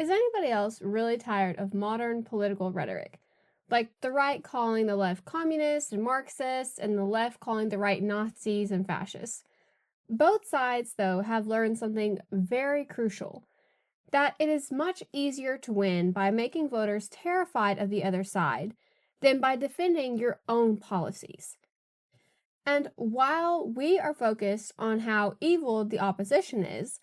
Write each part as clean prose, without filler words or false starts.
Is anybody else really tired of modern political rhetoric? Like the right calling the left communist and Marxist, and the left calling the right Nazis and fascists. Both sides, though, have learned something very crucial that it is much easier to win by making voters terrified of the other side than by defending your own policies. And while we are focused on how evil the opposition is,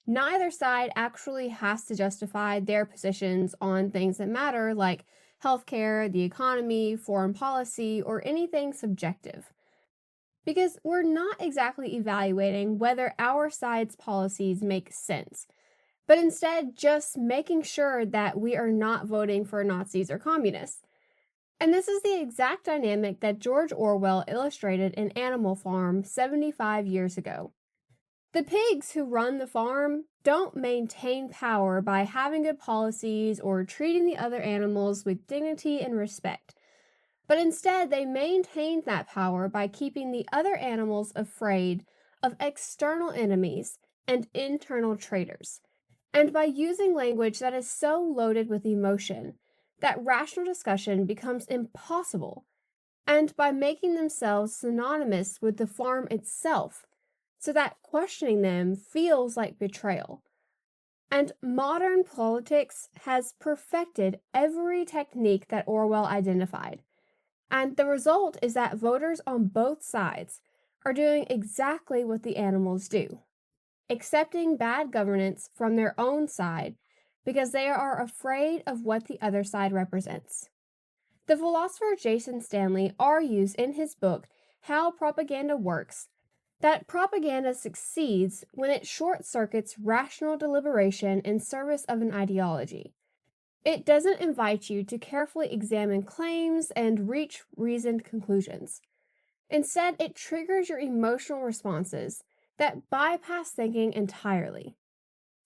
neither side actually has to justify their positions on things that matter, like healthcare, the economy, foreign policy, or anything subjective. Because we're not exactly evaluating whether our side's policies make sense, but instead just making sure that we are not voting for Nazis or communists. And this is the exact dynamic that George Orwell illustrated in Animal Farm 75 years ago. The pigs who run the farm don't maintain power by having good policies or treating the other animals with dignity and respect, but instead they maintain that power by keeping the other animals afraid of external enemies and internal traitors, and by using language that is so loaded with emotion that rational discussion becomes impossible, and by making themselves synonymous with the farm itself, so that questioning them feels like betrayal. And modern politics has perfected every technique that Orwell identified. And the result is that voters on both sides are doing exactly what the animals do, accepting bad governance from their own side because they are afraid of what the other side represents. The philosopher Jason Stanley argues in his book, How Propaganda Works, that propaganda succeeds when it short circuits rational deliberation in service of an ideology. It doesn't invite you to carefully examine claims and reach reasoned conclusions. Instead, it triggers your emotional responses that bypass thinking entirely.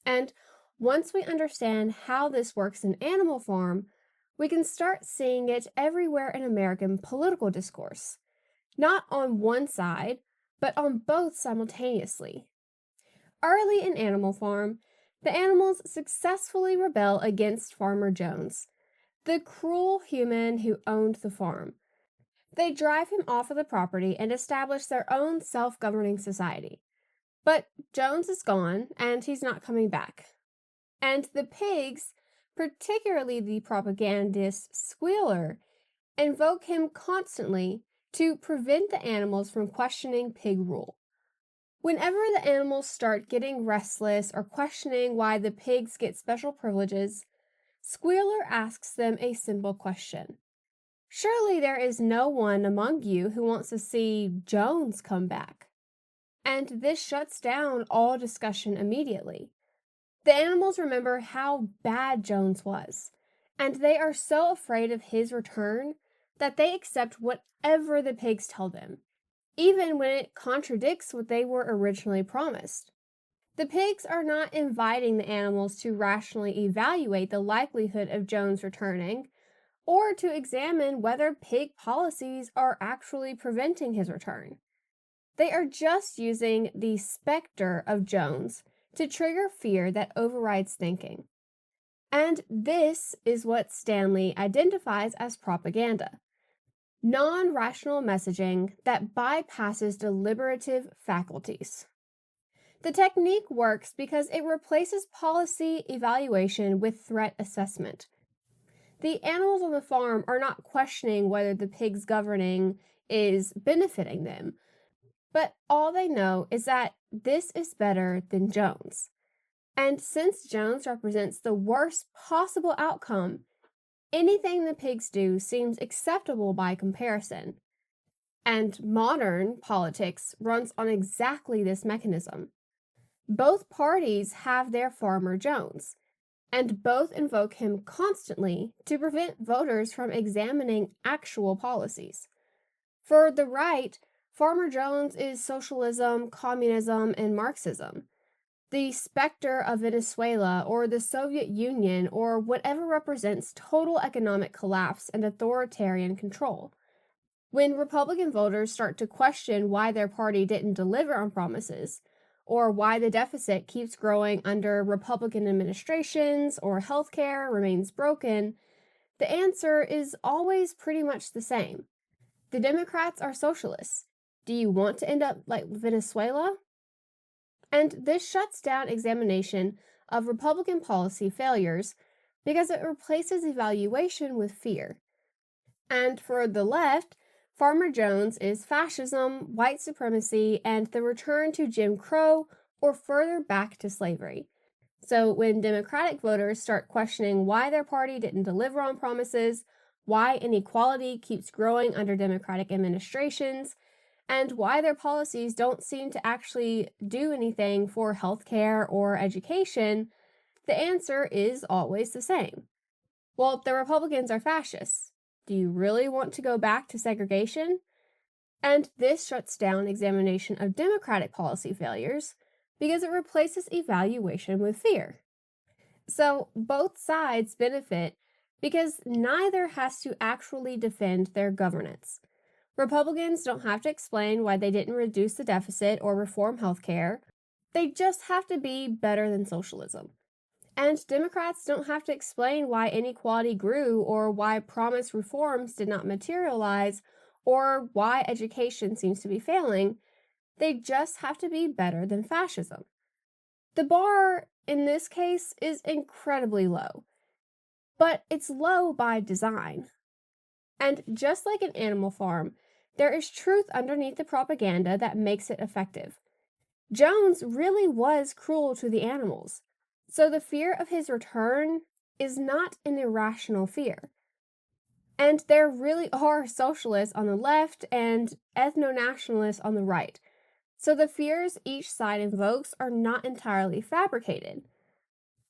And once we understand how this works in Animal Farm, we can start seeing it everywhere in American political discourse, not on one side, but on both simultaneously. Early in Animal Farm, the animals successfully rebel against Farmer Jones, the cruel human who owned the farm. They drive him off of the property and establish their own self governing society. But Jones is gone, and he's not coming back. And the pigs, particularly the propagandist Squealer, invoke him constantly to prevent the animals from questioning pig rule. Whenever the animals start getting restless or questioning why the pigs get special privileges, Squealer asks them a simple question. Surely there is no one among you who wants to see Jones come back. And this shuts down all discussion immediately. The animals remember how bad Jones was, and they are so afraid of his return that they accept whatever the pigs tell them, even when it contradicts what they were originally promised. The pigs are not inviting the animals to rationally evaluate the likelihood of Jones returning, or to examine whether pig policies are actually preventing his return. They are just using the specter of Jones to trigger fear that overrides thinking. And this is what Stanley identifies as propaganda: non rational messaging that bypasses deliberative faculties. The technique works because it replaces policy evaluation with threat assessment. The animals on the farm are not questioning whether the pigs governing is benefiting them, but all they know is that this is better than Jones. And since Jones represents the worst possible outcome, anything the pigs do seems acceptable by comparison. And modern politics runs on exactly this mechanism. Both parties have their Farmer Jones, and both invoke him constantly to prevent voters from examining actual policies. For the right, Farmer Jones is socialism, communism, and Marxism, the specter of Venezuela or the Soviet Union or whatever represents total economic collapse and authoritarian control. When Republican voters start to question why their party didn't deliver on promises, or why the deficit keeps growing under Republican administrations or healthcare remains broken, the answer is always pretty much the same. The Democrats are socialists. Do you want to end up like Venezuela? And this shuts down examination of Republican policy failures because it replaces evaluation with fear. And for the left, Farmer Jones is fascism, white supremacy, and the return to Jim Crow or further back to slavery. So when Democratic voters start questioning why their party didn't deliver on promises, why inequality keeps growing under Democratic administrations, and why their policies don't seem to actually do anything for healthcare or education, the answer is always the same. Well, the Republicans are fascists. Do you really want to go back to segregation? And this shuts down examination of Democratic policy failures because it replaces evaluation with fear. So both sides benefit because neither has to actually defend their governance. Republicans don't have to explain why they didn't reduce the deficit or reform healthcare. They just have to be better than socialism. And Democrats don't have to explain why inequality grew or why promised reforms did not materialize or why education seems to be failing. They just have to be better than fascism. The bar in this case is incredibly low, but it's low by design. And just like an Animal Farm, there is truth underneath the propaganda that makes it effective. Jones really was cruel to the animals, so the fear of his return is not an irrational fear. And there really are socialists on the left and ethno-nationalists on the right, so the fears each side invokes are not entirely fabricated.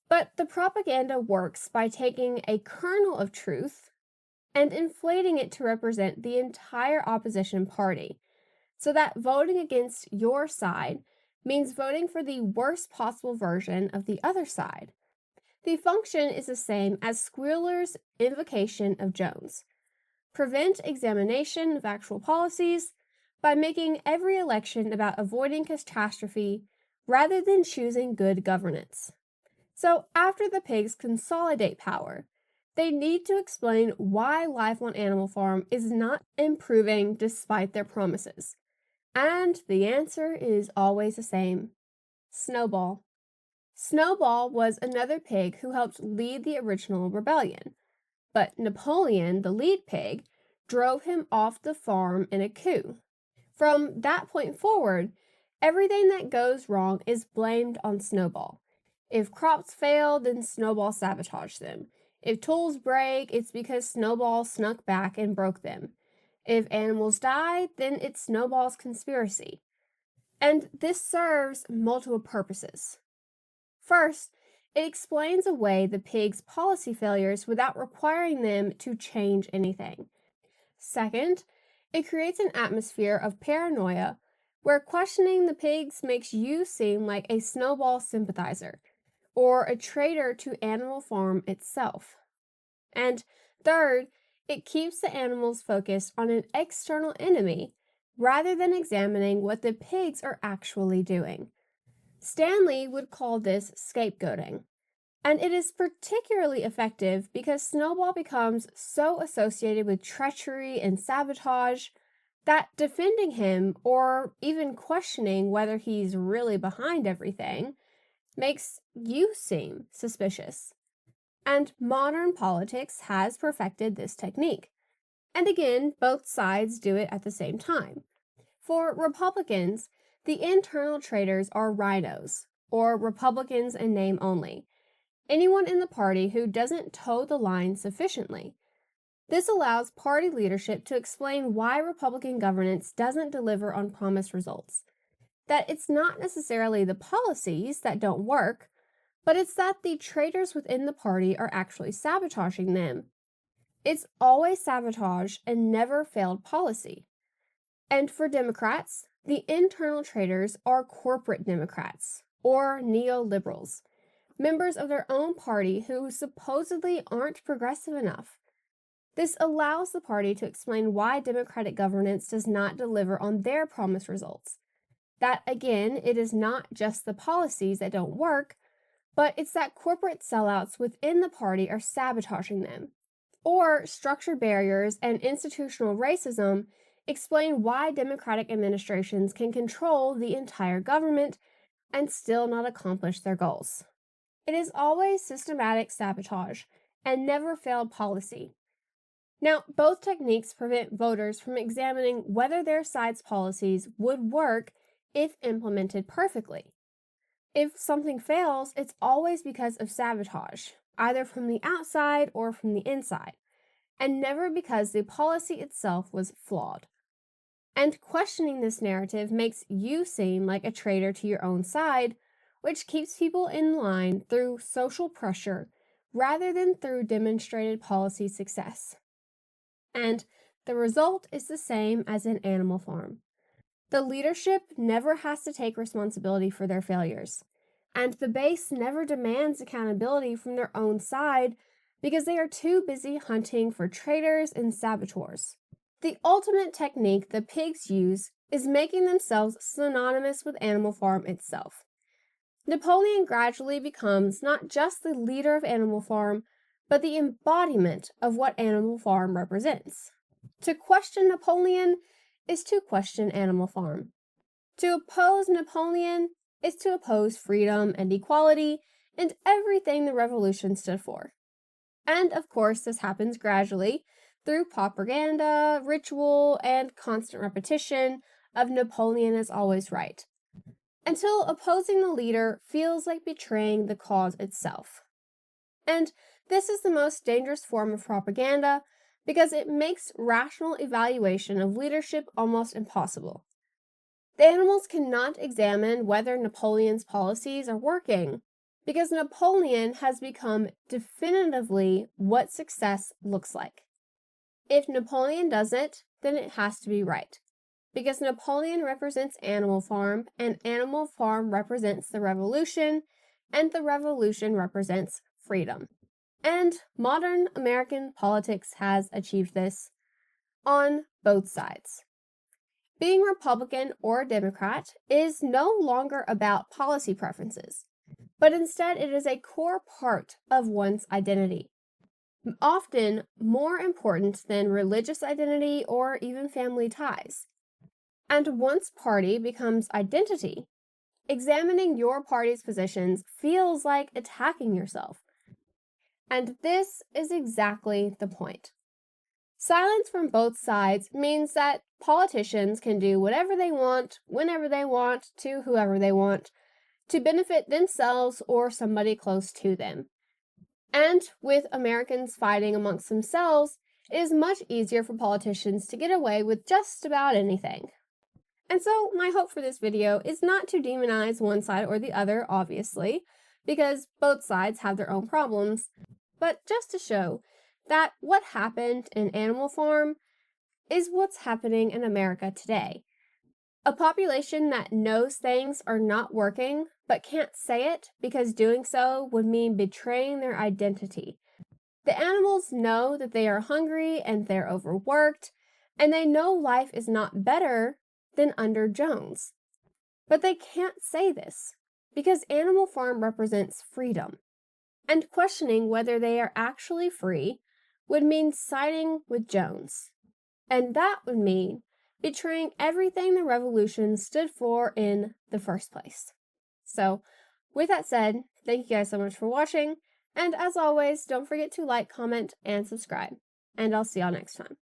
But the propaganda works by taking a kernel of truth and inflating it to represent the entire opposition party, so that voting against your side means voting for the worst possible version of the other side. The function is the same as Squealer's invocation of Jones. Prevent examination of actual policies by making every election about avoiding catastrophe rather than choosing good governance. So after the pigs consolidate power, they need to explain why life on Animal Farm is not improving despite their promises. And the answer is always the same: Snowball. Snowball was another pig who helped lead the original rebellion, but Napoleon, the lead pig, drove him off the farm in a coup. From that point forward, everything that goes wrong is blamed on Snowball. If crops fail, then Snowball sabotaged them. If tools break, it's because Snowball snuck back and broke them. If animals die, then it's Snowball's conspiracy. And this serves multiple purposes. First, it explains away the pigs' policy failures without requiring them to change anything. Second, it creates an atmosphere of paranoia where questioning the pigs makes you seem like a Snowball sympathizer or a traitor to Animal Farm itself. And third, it keeps the animals focused on an external enemy rather than examining what the pigs are actually doing. Stanley would call this scapegoating, and it is particularly effective because Snowball becomes so associated with treachery and sabotage that defending him or even questioning whether he's really behind everything makes you seem suspicious. And modern politics has perfected this technique. And again, both sides do it at the same time. For Republicans, the internal traitors are rhinos, or Republicans in name only, anyone in the party who doesn't toe the line sufficiently. This allows party leadership to explain why Republican governance doesn't deliver on promised results. That it's not necessarily the policies that don't work, but it's that the traitors within the party are actually sabotaging them. It's always sabotage and never failed policy. And for Democrats, the internal traitors are corporate Democrats, or neoliberals, members of their own party who supposedly aren't progressive enough. This allows the party to explain why Democratic governance does not deliver on their promised results. That again, it is not just the policies that don't work, but it's that corporate sellouts within the party are sabotaging them. Or structured barriers and institutional racism explain why Democratic administrations can control the entire government and still not accomplish their goals. It is always systematic sabotage and never failed policy. Now, both techniques prevent voters from examining whether their side's policies would work if implemented perfectly. If something fails, it's always because of sabotage, either from the outside or from the inside, and never because the policy itself was flawed. And questioning this narrative makes you seem like a traitor to your own side, which keeps people in line through social pressure rather than through demonstrated policy success. And the result is the same as in Animal Farm. The leadership never has to take responsibility for their failures, and the base never demands accountability from their own side because they are too busy hunting for traitors and saboteurs. The ultimate technique the pigs use is making themselves synonymous with Animal Farm itself. Napoleon gradually becomes not just the leader of Animal Farm, but the embodiment of what Animal Farm represents. To question Napoleon is to question Animal Farm. To oppose Napoleon is to oppose freedom and equality and everything the revolution stood for. And of course, this happens gradually through propaganda, ritual, and constant repetition of Napoleon is always right, until opposing the leader feels like betraying the cause itself. And this is the most dangerous form of propaganda because it makes rational evaluation of leadership almost impossible. The animals cannot examine whether Napoleon's policies are working because Napoleon has become definitively what success looks like. If Napoleon does it, then it has to be right, because Napoleon represents Animal Farm, and Animal Farm represents the revolution, and the revolution represents freedom. And modern American politics has achieved this on both sides. Being Republican or Democrat is no longer about policy preferences, but instead it is a core part of one's identity, often more important than religious identity or even family ties. And once party becomes identity, examining your party's positions feels like attacking yourself. And this is exactly the point. Silence from both sides means that politicians can do whatever they want, whenever they want, to whoever they want, to benefit themselves or somebody close to them. And with Americans fighting amongst themselves, it is much easier for politicians to get away with just about anything. And so my hope for this video is not to demonize one side or the other, obviously, because both sides have their own problems, but just to show that what happened in Animal Farm is what's happening in America today. A population that knows things are not working but can't say it because doing so would mean betraying their identity. The animals know that they are hungry and they're overworked, and they know life is not better than under Jones. But they can't say this because Animal Farm represents freedom, and questioning whether they are actually free would mean siding with Jones, and that would mean betraying everything the revolution stood for in the first place. So, with that said, thank you guys so much for watching, and as always, don't forget to like, comment, and subscribe, and I'll see y'all next time.